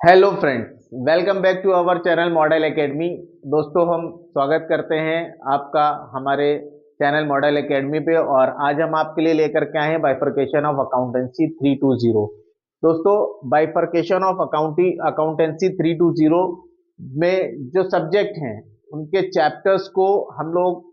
Hello friends, welcome back to our channel Model Academy. दोस्तों, हम स्वागत करते हैं आपका हमारे चैनल मॉडल एकेडमी पे। और आज हम आपके लिए लेकर के आए हैं बाइफरकेशन ऑफ अकाउंटेंसी 320। दोस्तों, बाइफरकेशन ऑफ अकाउंटेंसी 320 में जो सब्जेक्ट हैं उनके चैप्टर्स को हम लोग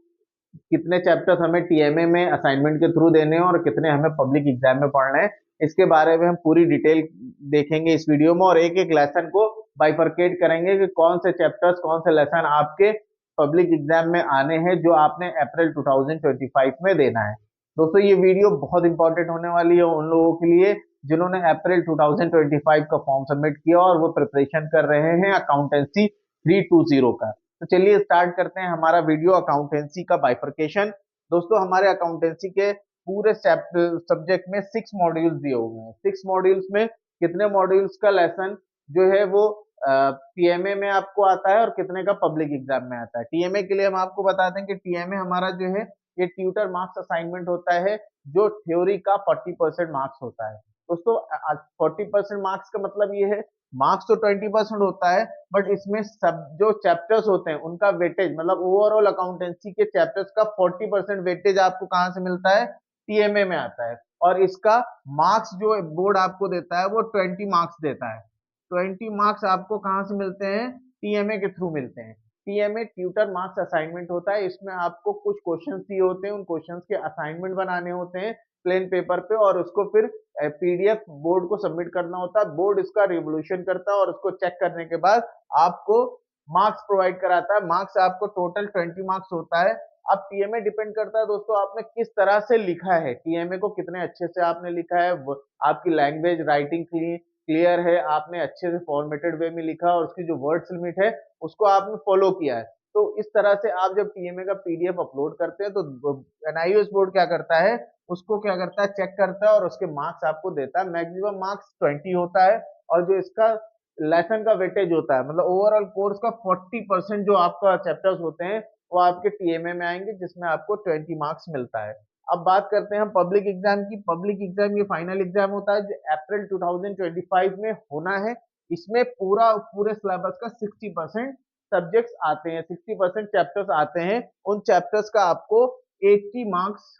कितने चैप्टर्स हमें टीएमए में असाइनमेंट के थ्रू देने हैं और कितने हमें पब्लिक एग्जाम में पढ़ना है, इसके बारे में हम पूरी डिटेल देखेंगे इस वीडियो में। और एक एक लेसन को बाइफरकेट करेंगे कि कौन से चैप्टर्स, कौन से लेसन आपके पब्लिक एग्जाम में आने हैं जो आपने अप्रैल 2025 में देना है। दोस्तों, ये वीडियो बहुत इंपॉर्टेंट होने वाली है उन लोगों के लिए जिन्होंने अप्रैल 2025 का फॉर्म सबमिट किया और वो प्रिपरेशन कर रहे हैं अकाउंटेंसी 320 का। तो चलिए स्टार्ट करते हैं हमारा वीडियो अकाउंटेंसी का बाइफरकेशन। दोस्तों, हमारे अकाउंटेंसी के पूरे सब्जेक्ट में 6 मॉड्यूल्स दिए हुए हैं। 6 मॉड्यूल्स में कितने मॉड्यूल्स का लेसन जो है वो टीएमए में आपको आता है और कितने का पब्लिक एग्जाम में आता है। टीएमए के लिए हम आपको बता दें कि टीएमए हमारा जो है ये ट्यूटर मार्क्स असाइनमेंट होता है, जो थ्योरी का 40% मार्क्स होता है। दोस्तों, 40% मार्क्स का मतलब ये है, मार्क्स तो 20% होता है, बट इसमें सब जो चैप्टर्स होते हैं उनका वेटेज, मतलब ओवरऑल अकाउंटेंसी के चैप्टर्स का 40% वेटेज आपको कहां से मिलता है? टीएमए में आता है। और इसका मार्क्स जो बोर्ड आपको देता है वो 20 मार्क्स देता है। 20 मार्क्स आपको कहां से मिलते हैं? टीएमए के थ्रू मिलते हैं। टीएमए ट्यूटर मार्क्स असाइनमेंट होता है। इसमें आपको कुछ क्वेश्चंस दिए होते हैं, उन क्वेश्चंस के असाइनमेंट बनाने होते हैं प्लेन पेपर पे, और उसको फिर पीडीएफ बोर्ड को सबमिट करना होता है। बोर्ड इसका रिवोल्यूशन करता है और उसको चेक करने के बाद आपको मार्क्स प्रोवाइड कराता है। मार्क्स आपको टोटल 20 मार्क्स होता है। अब टीएमए डिपेंड करता है दोस्तों आपने किस तरह से लिखा है, टीएमए को कितने अच्छे से आपने लिखा है, आपकी लैंग्वेज राइटिंग क्लियर है, आपने अच्छे से फॉर्मेटेड वे में लिखा और उसकी जो वर्ड्स लिमिट है उसको आपने फॉलो किया है। तो इस तरह से आप जब टीएमए का पीडीएफ अपलोड करते हैं तो एनआईओएस बोर्ड क्या करता है, उसको क्या करता है, चेक करता है और उसके मार्क्स आपको देता है। मैक्सिमम मार्क्स 20 होता है और जो इसका लेसन का वेटेज होता है, मतलब ओवरऑल कोर्स का 40% जो आपका चैप्टर्स होते हैं वो आपके टीएमए में आएंगे, जिसमें आपको 20 मार्क्स मिलता है। अब बात करते हैं हम पब्लिक एग्जाम की। पब्लिक एग्जाम ये फाइनल एग्जाम होता है जो अप्रैल 2025 में होना है। इसमें पूरे सिलेबस का 60% सब्जेक्ट्स आते हैं, 60% चैप्टर्स आते हैं। उन चैप्टर्स का आपको 80 मार्क्स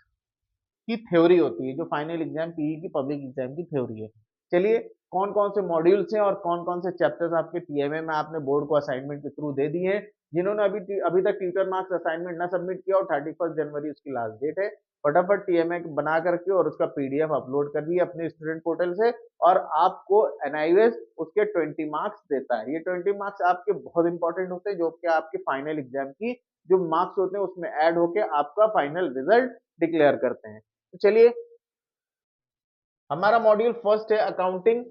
की थ्योरी होती है, जो फाइनल एग्जाम पीई की पब्लिक एग्जाम की थ्योरी है। चलिए, कौन कौन से मॉड्यूल्स हैं और कौन कौन से चैप्टर्स आपके टीएमए में आपने बोर्ड को असाइनमेंट के थ्रू दे दिए हैं। जिन्होंने अभी तक ट्यूटर मार्क्स असाइनमेंट ना सबमिट किया और 31 जनवरी उसकी लास्ट डेट है, फटाफट टीएमए बना करके और उसका पीडीएफ अपलोड कर दिए अपने स्टूडेंट पोर्टल से, और आपको एनआईओएस उसके 20 मार्क्स देता है। ये 20 मार्क्स आपके बहुत इंपॉर्टेंट होते हैं, जो कि आपके फाइनल एग्जाम की जो मार्क्स होते हैं उसमें ऐड होके आपका फाइनल रिजल्ट डिक्लेयर करते हैं। तो चलिए, हमारा मॉड्यूल फर्स्ट है अकाउंटिंग,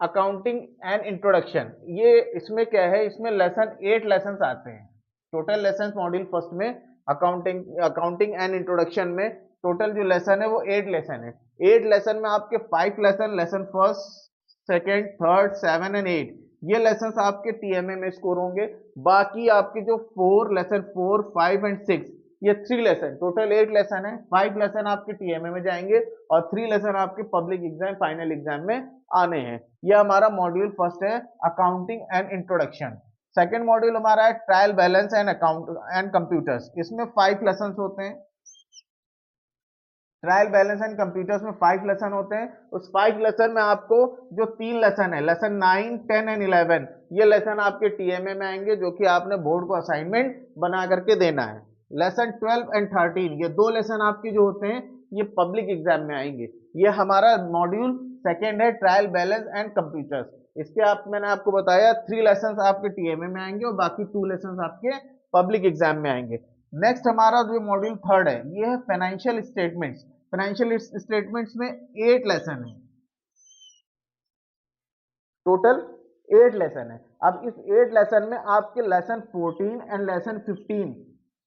अकाउंटिंग एंड इंट्रोडक्शन। ये इसमें क्या है, इसमें लेसन 8 लेसन आते हैं। टोटल लेसन मॉड्यूल फर्स्ट में अकाउंटिंग एंड इंट्रोडक्शन में टोटल जो लेसन है वो 8 लेसन है। 8 लेसन में आपके 5 lesson, lesson first, second, third, 7 and 8, ये लेसन आपके टीएमए में स्कोर होंगे। बाकी आपके जो 4 लेसन 4, 5 एंड 6, ये 3 लेसन, टोटल 8 लेसन है। 5 लेसन आपके टीएमए में जाएंगे और 3 लेसन आपके पब्लिक एग्जाम फाइनल एग्जाम में आने हैं। ये हमारा मॉड्यूल फर्स्ट है accounting and introduction. Second module हमारा है trial balance and account and computers. इसमें 5 लेसन होते हैं। ट्रायल बैलेंस एंड कंप्यूटर्स में 5 लेसन होते हैं। उस 5 लेसन में आपको जो 3 लेसन है, लेसन 9, 10 एंड 11, ये लेसन आपके टीएमए में आएंगे, जो कि आपने बोर्ड को असाइनमेंट बना करके देना है। लेसन 12 एंड 13, ये 2 लेसन आपके जो होते हैं ये पब्लिक एग्जाम में आएंगे। ये हमारा मॉड्यूल सेकेंड है ट्रायल बैलेंस एंड कंप्यूटर्स। इसके मैंने आपको बताया 3 लेसन आपके टीएमए में आएंगे और बाकी 2 लेसन आपके पब्लिक एग्जाम में आएंगे। नेक्स्ट हमारा जो मॉड्यूल थर्ड है ये है फाइनेंशियल स्टेटमेंट्स। फाइनेंशियल स्टेटमेंट्स में 8 लेसन है, टोटल 8 लेसन है। अब इस 8 लेसन में आपके लेसन 14 एंड लेसन 15,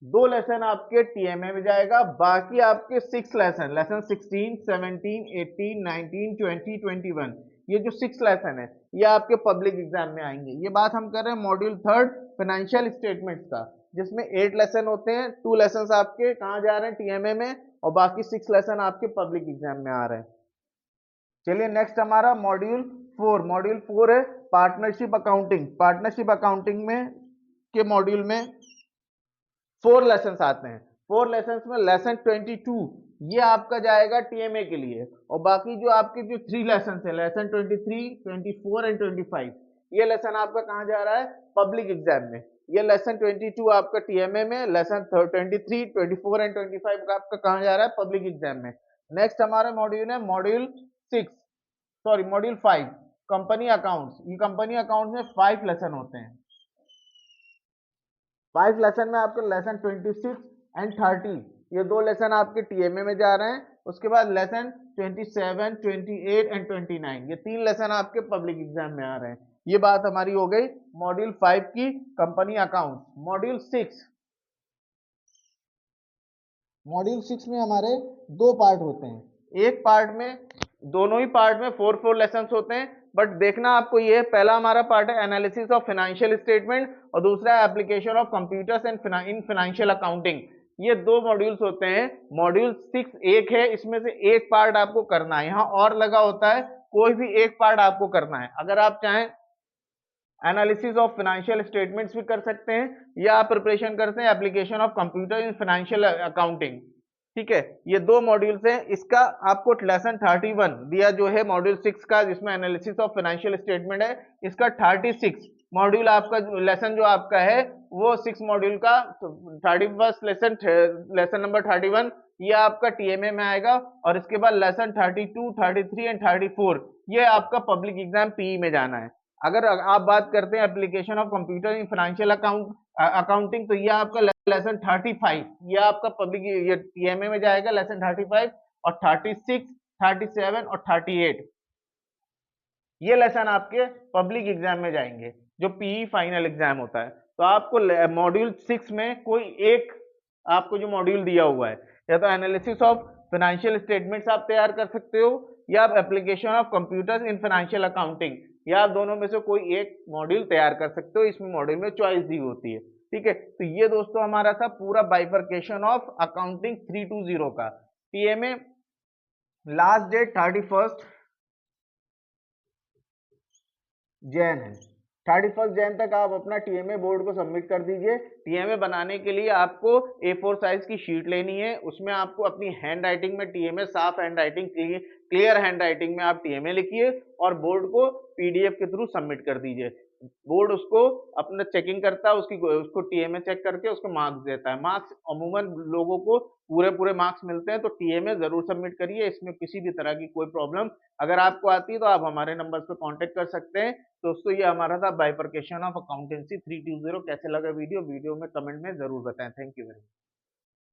2 लेसन आपके टीएमए में जाएगा। बाकी आपके 6 लेसन, लेसन 16, 17, 18, 19, 20, 21, ये जो 6 लेसन है ये आपके पब्लिक एग्जाम में आएंगे। ये बात हम कर रहे हैं मॉड्यूल थर्ड फाइनेंशियल स्टेटमेंट्स का, जिसमें 8 लेसन होते हैं। 2 लेसन आपके कहाँ जा रहे हैं? टीएमए में, और बाकी 6 लेसन आपके पब्लिक एग्जाम में आ रहे हैं। चलिए, नेक्स्ट हमारा मॉड्यूल 4, मॉड्यूल 4 है पार्टनरशिप अकाउंटिंग। पार्टनरशिप अकाउंटिंग में के मॉड्यूल में 4 लेसन आते हैं। 4 लेसन में लेसन 22 ये आपका जाएगा टीएमए के लिए, और बाकी जो आपके जो 3 लेसन है, लेसन 23, 24 एंड 25, ये लेसन आपका कहाँ जा रहा है? पब्लिक एग्जाम में। ये लेसन 22 आपका टीएमए में, लेसन 23, 24 एंड 25 का आपका कहाँ जा रहा है? पब्लिक एग्जाम में। नेक्स्ट हमारा मॉड्यूल है मॉड्यूल 5 कंपनी अकाउंट्स। ये कंपनी अकाउंट्स में 5 लेसन होते हैं। 5 लेसन में आपके लेसन 26 एंड 30 ये 2 लेसन आपके टीएमए में जा रहे हैं। उसके बाद लेसन 27, 28 एंड 29 ये 3 लेसन आपके पब्लिक एग्जाम में आ रहे हैं। ये बात हमारी हो गई मॉड्यूल 5 की कंपनी अकाउंट। मॉड्यूल 6 में हमारे 2 पार्ट होते हैं। एक पार्ट में, दोनों ही पार्ट में 4 लेसन होते हैं, बट देखना आपको ये, पहला हमारा पार्ट है एनालिसिस ऑफ फाइनेंशियल स्टेटमेंट और दूसरा है application of computers and in financial accounting. ये 2 मॉड्यूल्स होते हैं। मॉड्यूल 6 एक है, इसमें से एक पार्ट आपको करना है। यहाँ और लगा होता है, कोई भी एक पार्ट आपको करना है। अगर आप चाहें एनालिसिस ऑफ फाइनेंशियल स्टेटमेंट्स भी कर सकते हैं, या आप प्रिपरेशन करते हैं application of computer in financial accounting. ठीक है, ये 2 मॉड्यूल्स हैं। इसका आपको लेसन 31 दिया जो है मॉड्यूल 6 का, जिसमें एनालिसिस ऑफ फाइनेंशियल स्टेटमेंट है, इसका 36 मॉड्यूल आपका लेसन जो आपका है वो 6 मॉड्यूल का 31 लेसन नंबर 31 ये आपका टीएमए में आएगा। और इसके बाद लेसन 32, 33 एंड 34 ये आपका पब्लिक एग्जाम पीई में जाना है। अगर आप बात करते हैं application of computer in financial accounting, तो ये आपका लेसन 35 ये आपका पब्लिक ये टीएमए में जाएगा लेसन 35, और 36, 37 और 38 ये लेसन आपके पब्लिक एग्जाम में जाएंगे, जो पीई फाइनल एग्जाम होता है। तो आपको मॉड्यूल 6 में कोई एक आपको जो मॉड्यूल दिया हुआ है, या तो एनालिसिस ऑफ फाइनेंशियल स्टेटमेंट्स आप तैयार कर सकते हो, या आप application of computers in financial accounting, या आप दोनों में से कोई एक मॉड्यूल तैयार कर सकते हो। इसमें मॉड्यूल में चॉइस दी होती है। ठीक है, तो ये दोस्तों हमारा था पूरा बाइफर्केशन ऑफ अकाउंटिंग 320 का। टीएमए लास्ट डेट 31 जैन है। 31 जैन तक आप अपना टीएमए बोर्ड को सबमिट कर दीजिए। टीएमए बनाने के लिए आपको A4 साइज की शीट लेनी है, उसमें आपको अपनी हैंड राइटिंग में टीएमए, साफ hand writing, clear hand writing में आप टीएमए लिखिए और बोर्ड को पीडीएफ के थ्रू सबमिट कर दीजिए। बोर्ड उसको अपना चेकिंग करता है, उसको टीएमए चेक करके उसको मार्क्स देता है। मार्क्स अमूमन लोगों को पूरे मार्क्स मिलते हैं, तो टीएमए जरूर सबमिट करिए। इसमें किसी भी तरह की कोई प्रॉब्लम अगर आपको आती है तो आप हमारे नंबर पर कांटेक्ट कर सकते हैं। दोस्तों ये हमारा था बाइफर्केशन ऑफ अकाउंटेंसी 320। कैसे लगा वीडियो में कमेंट में जरूर बताएं। Thank you very much.